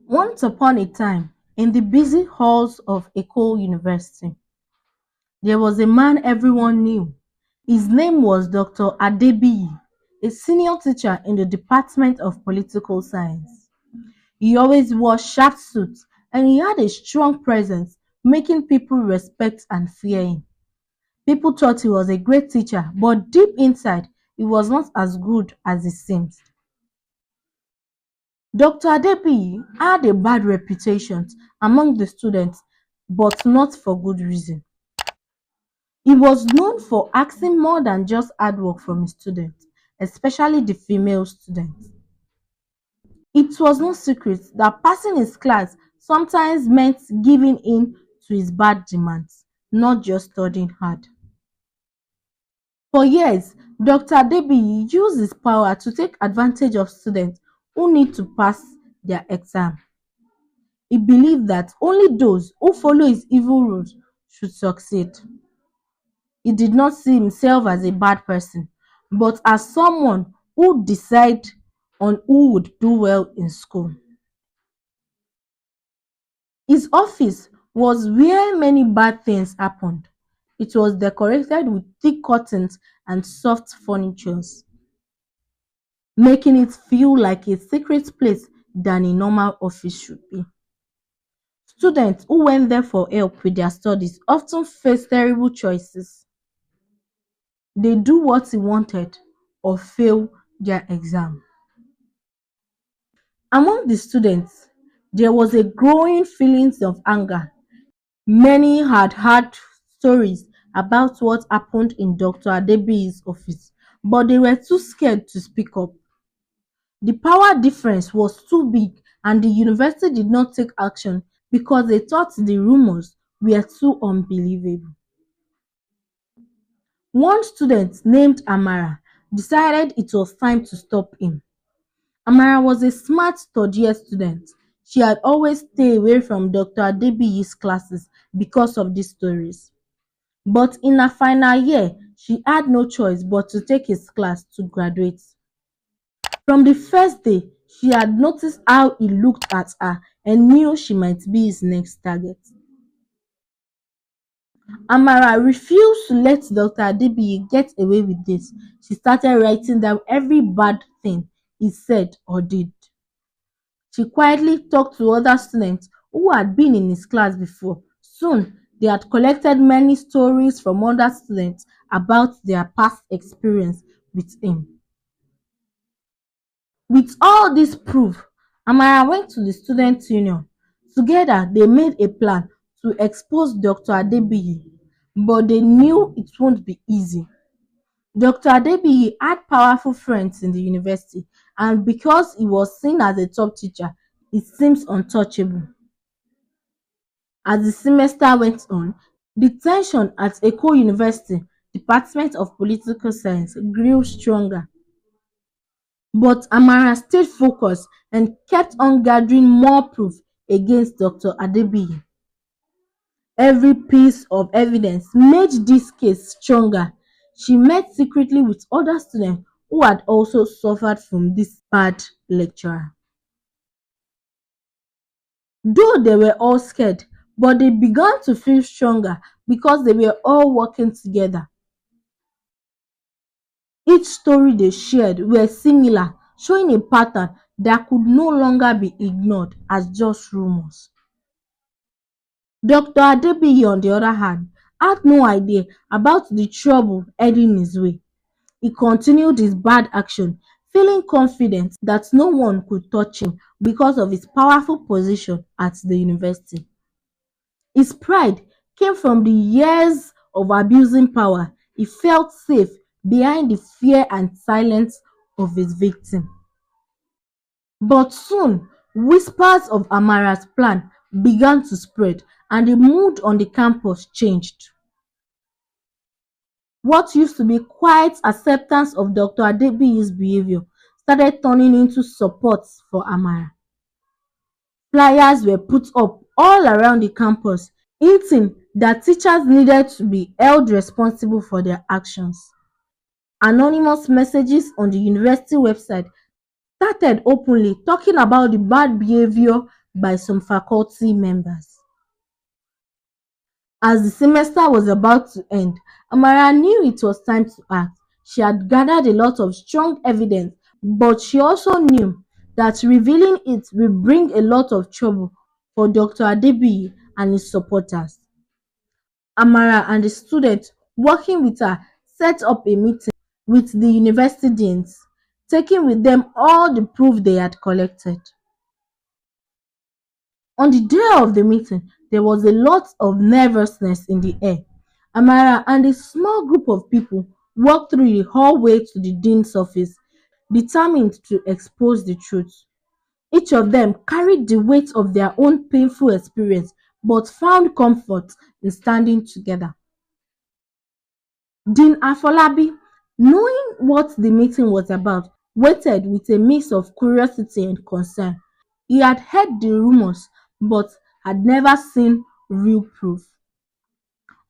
Once upon a time, in the busy halls of Eko University, there was a man everyone knew. His name was Dr. Adebiyi, a senior teacher in the Department of Political Science. He always wore sharp suits and he had a strong presence, making people respect and fear him. People thought he was a great teacher, but deep inside, he was not as good as he seemed. Dr. Adebiyi had a bad reputation among the students, but not for good reason. He was known for asking more than just hard work from his students, especially the female students. It was no secret that passing his class sometimes meant giving in to his bad demands, not just studying hard. For years, Dr. Adebiyi used his power to take advantage of students who need to pass their exam. He believed that only those who follow his evil rules should succeed. He did not see himself as a bad person, but as someone who decided on who would do well in school. His office was where many bad things happened. It was decorated with thick curtains and soft furniture, making it feel like a secret place than a normal office should be. Students who went there for help with their studies often faced terrible choices. They do what he wanted or fail their exam. Among the students, there was a growing feeling of anger. Many had heard stories about what happened in Dr. Adebiyi's office, but they were too scared to speak up. The power difference was too big and the university did not take action because they thought the rumors were too unbelievable. One student named Amara decided it was time to stop him. Amara was a smart, studious student. She had always stayed away from Dr. Adebiyi's classes because of these stories. But in her final year, she had no choice but to take his class to graduate. From the first day, she had noticed how he looked at her and knew she might be his next target. Amara refused to let Dr. Adebiyi get away with this. She started writing down every bad thing he said or did. She quietly talked to other students who had been in his class before. Soon, they had collected many stories from other students about their past experience with him. With all this proof, Amara went to the student union. Together, they made a plan to expose Dr. Adebiyi, but they knew it won't be easy. Dr. Adebiyi had powerful friends in the university, and because he was seen as a top teacher, it seems untouchable. As the semester went on, the tension at Eko University Department of Political Science grew stronger. But Amara stayed focused and kept on gathering more proof against Dr. Adebiyi. Every piece of evidence made this case stronger. She met secretly with other students who had also suffered from this bad lecturer. Though they were all scared, but they began to feel stronger because they were all working together. Each story they shared were similar, showing a pattern that could no longer be ignored as just rumors. Dr. Adebiyi, on the other hand, had no idea about the trouble heading his way. He continued his bad action, feeling confident that no one could touch him because of his powerful position at the university. His pride came from the years of abusing power. He felt safe behind the fear and silence of his victim. But soon, whispers of Amara's plan began to spread and the mood on the campus changed. What used to be quiet acceptance of Dr. Adebiyi's behavior started turning into support for Amara. Flyers were put up all around the campus, hinting that teachers needed to be held responsible for their actions. Anonymous messages on the university website started openly talking about the bad behavior by some faculty members. As the semester was about to end, Amara knew it was time to act. She had gathered a lot of strong evidence, but she also knew that revealing it will bring a lot of trouble for Dr. Adebiyi and his supporters. Amara and the students working with her set up a meeting with the university deans, taking with them all the proof they had collected. On the day of the meeting, there was a lot of nervousness in the air. Amara and a small group of people walked through the hallway to the dean's office, determined to expose the truth. Each of them carried the weight of their own painful experience, but found comfort in standing together. Dean Afolabi, knowing what the meeting was about, waited with a mix of curiosity and concern. He had heard the rumors but had never seen real proof.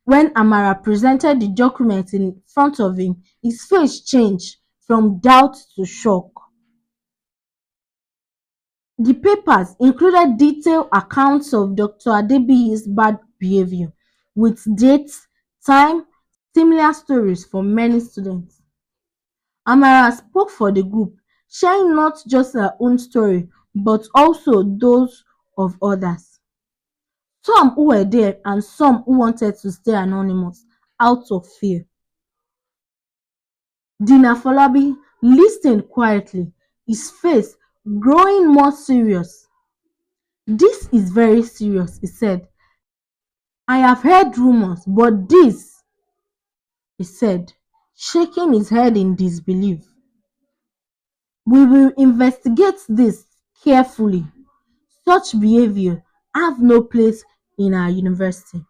When Amara presented the document in front of him, his face changed from doubt to shock. The papers included detailed accounts of Dr. Adebiyi's bad behavior, with dates, time, similar stories from many students. Amara spoke for the group, sharing not just her own story but also those of others. Some who were there and some who wanted to stay anonymous out of fear. Dina Folabi listened quietly, his face growing more serious. "This is very serious," he said. "I have heard rumors, but this," he said, shaking his head in disbelief. "We will investigate this carefully. Such behavior have no place in our university."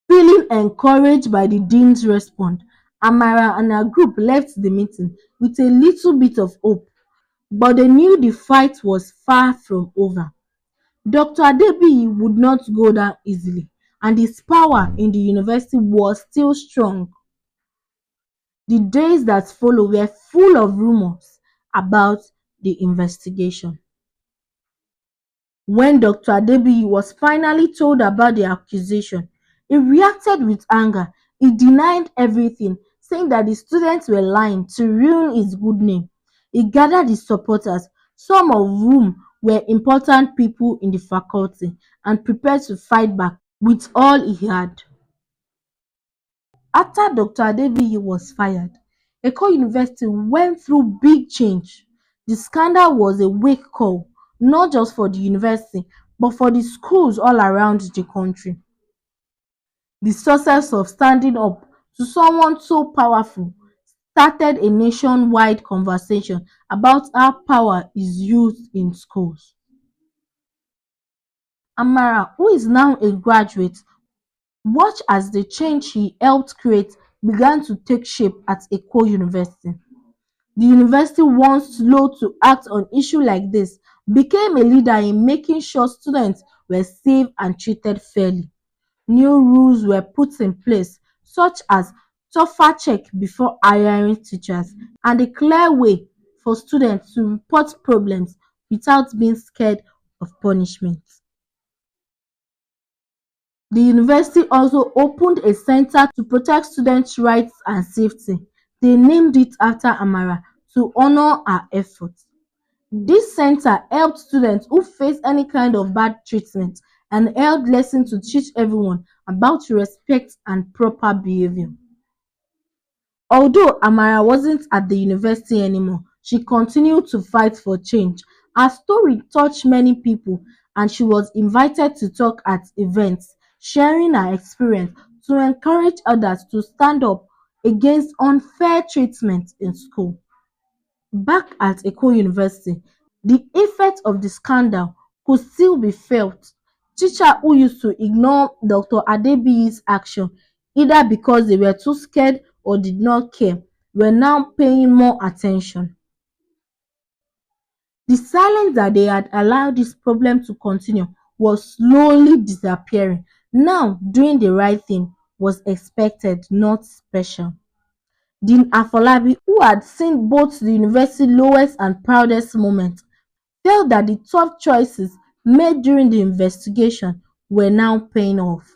Feeling encouraged by the dean's response, Amara and her group left the meeting with a little bit of hope, but they knew the fight was far from over. Dr. Adebiyi would not go down easily, and his power in the university was still strong. The days that followed were full of rumors about the investigation. When Dr. Adebiyi was finally told about the accusation, he reacted with anger. He denied everything, saying that the students were lying to ruin his good name. He gathered his supporters, some of whom were important people in the faculty, and prepared to fight back with all he had. After Dr. Adebiyi was fired, Eko University went through big change. The scandal was a wake call, not just for the university, but for the schools all around the country. The success of standing up to someone so powerful started a nationwide conversation about how power is used in schools. Amara, who is now a graduate, watched as the change he helped create began to take shape at Eko University. The university, once slow to act on issues like this, became a leader in making sure students were safe and treated fairly. New rules were put in place, such as tougher checks before hiring teachers and a clear way for students to report problems without being scared of punishment. The university also opened a center to protect students' rights and safety. They named it after Amara to honor her efforts. This center helped students who faced any kind of bad treatment and held lessons to teach everyone about respect and proper behavior. Although Amara wasn't at the university anymore, she continued to fight for change. Her story touched many people and she was invited to talk at events, sharing her experience to encourage others to stand up against unfair treatment in school. Back at Eko University, the effect of the scandal could still be felt. Teachers who used to ignore Dr. Adebiyi's action, either because they were too scared or did not care, were now paying more attention. The silence that they had allowed this problem to continue was slowly disappearing. Now, doing the right thing was expected, not special. Dean Afolabi, who had seen both the university's lowest and proudest moments, felt that the tough choices made during the investigation were now paying off.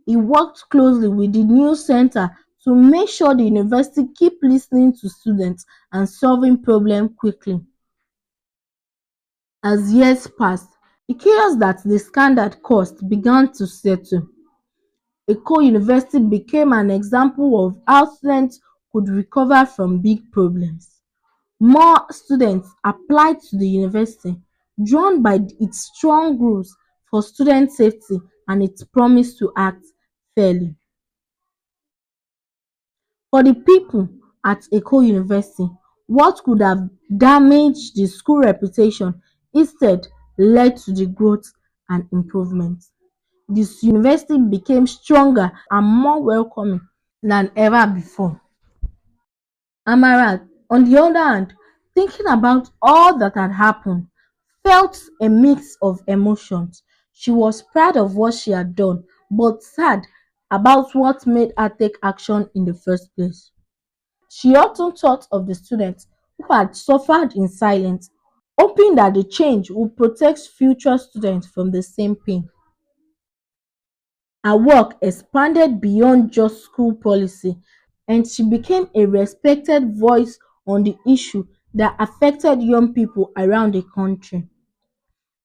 He worked closely with the new center to make sure the university keep listening to students and solving problems quickly. As years passed, the chaos that the scandal caused began to settle. Eko University became an example of how students could recover from big problems. More students applied to the university, drawn by its strong rules for student safety and its promise to act fairly. For the people at Eko University, what could have damaged the school reputation instead led to the growth and improvement. This university became stronger and more welcoming than ever before. Amara, on the other hand, thinking about all that had happened, felt a mix of emotions. She was proud of what she had done, but sad about what made her take action in the first place. She often thought of the students who had suffered in silence, hoping that the change would protect future students from the same pain. Her work expanded beyond just school policy, and she became a respected voice on the issue that affected young people around the country.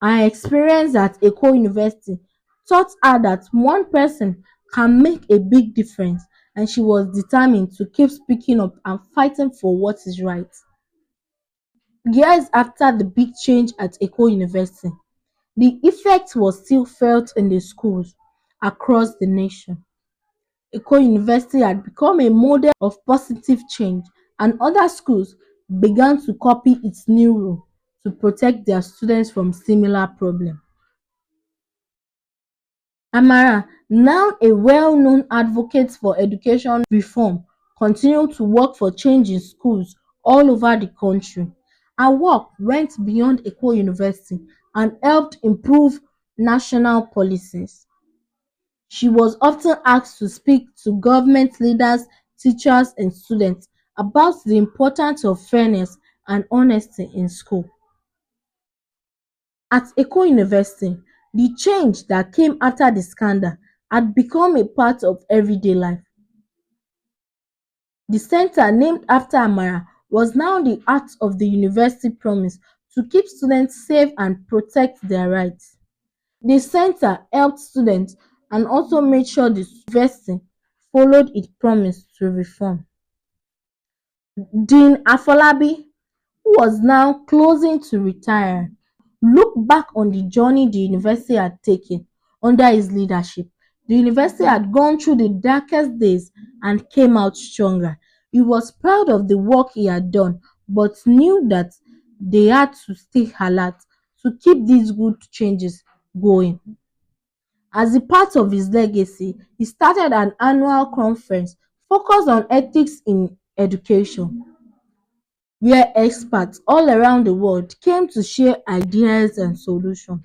Her experience at Eko University taught her that one person can make a big difference, and she was determined to keep speaking up and fighting for what is right. Years after the big change at Eko University, the effect was still felt in the schools across the nation. Eko University had become a model of positive change, and other schools began to copy its new rule to protect their students from similar problems. Amara, now a well-known advocate for education reform, continued to work for change in schools all over the country. Her work went beyond Eko University and helped improve national policies. She was often asked to speak to government leaders, teachers and students about the importance of fairness and honesty in school. At Eko University, the change that came after the scandal had become a part of everyday life. The center named after Amara was now the heart of the university promise to keep students safe and protect their rights. The center helped students and also made sure the university followed its promise to reform. Dean Afolabi, who was now closing to retire, looked back on the journey the university had taken under his leadership. The university had gone through the darkest days and came out stronger. He was proud of the work he had done, but knew that they had to stay alert to keep these good changes going. As a part of his legacy, he started an annual conference focused on ethics in education, where experts all around the world came to share ideas and solutions.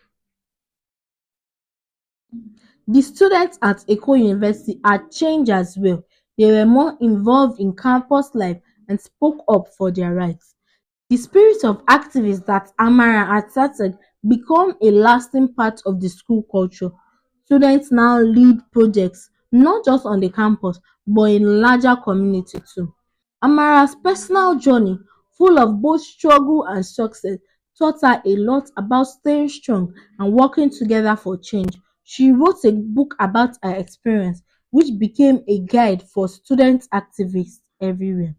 The students at Eko University had changed as well. They were more involved in campus life and spoke up for their rights. The spirit of activism that Amara had started became a lasting part of the school culture. Students now lead projects not just on the campus but in larger community too. Amara's personal journey, full of both struggle and success, taught her a lot about staying strong and working together for change. She wrote a book about her experience, which became a guide for student activists everywhere.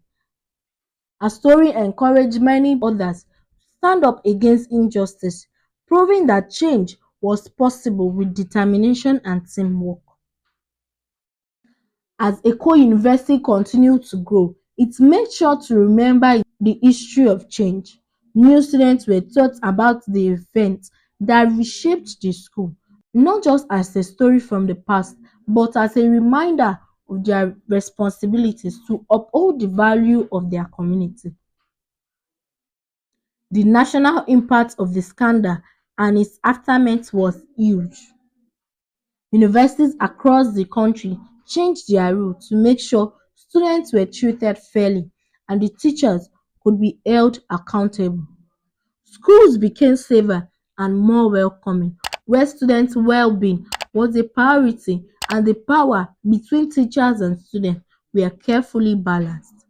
Her story encouraged many others to stand up against injustice, proving that change was possible with determination and teamwork. As Eko University continued to grow, it made sure to remember the history of change. New students were taught about the events that reshaped the school, not just as a story from the past, but as a reminder of their responsibilities to uphold the value of their community. The national impact of the scandal and its aftermath was huge. Universities across the country changed their rules to make sure students were treated fairly, and the teachers could be held accountable. Schools became safer and more welcoming, where students' well-being was a priority and the power between teachers and students were carefully balanced.